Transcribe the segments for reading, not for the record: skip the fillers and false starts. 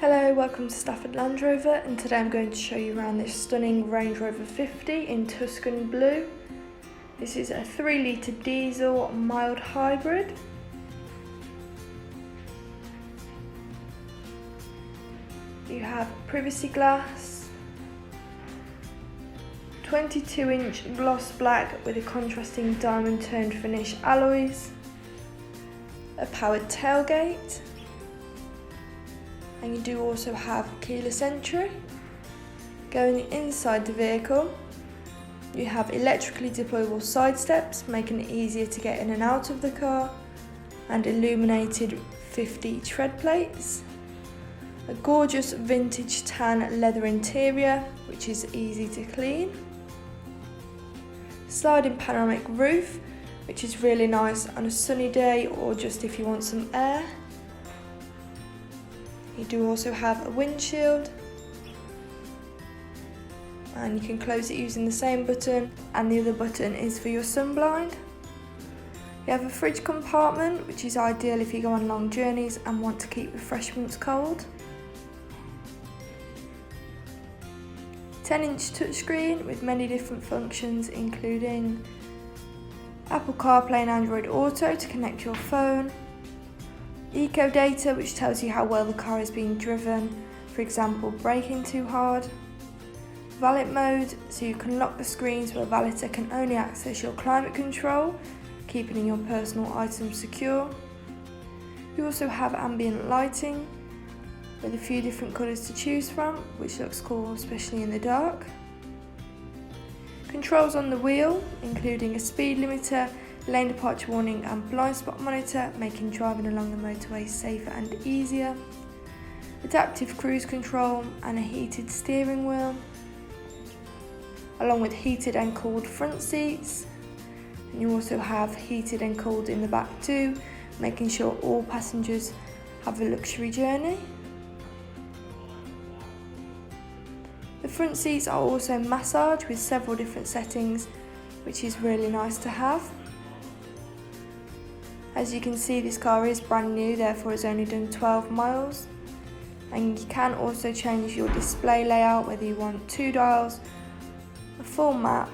Hello, welcome to Stafford Land Rover, and today I'm going to show you around this stunning Range Rover 50 in Tuscan Blue. This is a 3 litre diesel mild hybrid. You have privacy glass, 22-inch gloss black with a contrasting diamond toned finish alloys, a powered tailgate, and you do also have keyless entry. Going inside the vehicle, you have electrically deployable side steps, making it easier to get in and out of the car, and illuminated 50 tread plates. A gorgeous vintage tan leather interior, which is easy to clean. Sliding panoramic roof, which is really nice on a sunny day or just if you want some air. You do also have a windshield, and you can close it using the same button, and the other button is for your sun blind. You have a fridge compartment, which is ideal if you go on long journeys and want to keep refreshments cold. 10-inch touchscreen with many different functions, including Apple CarPlay and Android Auto to connect your phone, Eco data, which tells you how well the car is being driven, for example braking too hard. Valet mode, so you can lock the screens where valeter can only access your climate control, keeping your personal items secure. You also have ambient lighting with a few different colours to choose from, which looks cool especially in the dark. Controls on the wheel, including a speed limiter, lane departure warning and blind spot monitor, making driving along the motorway safer and easier. Adaptive cruise control and a heated steering wheel, along with heated and cooled front seats. And you also have heated and cooled in the back too, making sure all passengers have a luxury journey. The front seats are also massage with several different settings, which is really nice to have. As you can see, this car is brand new, therefore it's only done 12 miles. And you can also change your display layout, whether you want 2 dials, a full map,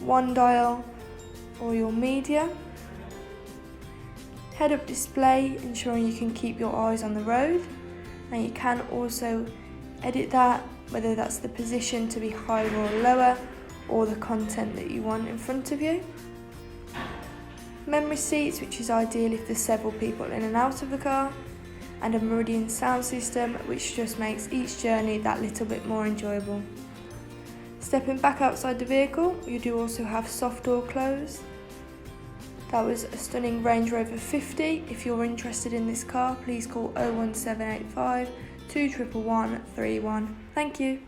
1 dial, or your media. Head-up display, ensuring you can keep your eyes on the road. And you can also edit that, whether that's the position to be higher or lower, or the content that you want in front of you. Memory seats, which is ideal if there's several people in and out of the car, and a Meridian sound system, which just makes each journey that little bit more enjoyable. Stepping back outside the vehicle, you do also have soft door close. That was a stunning Range Rover 50. If you're interested in this car, please call 01785 211 131. Thank you.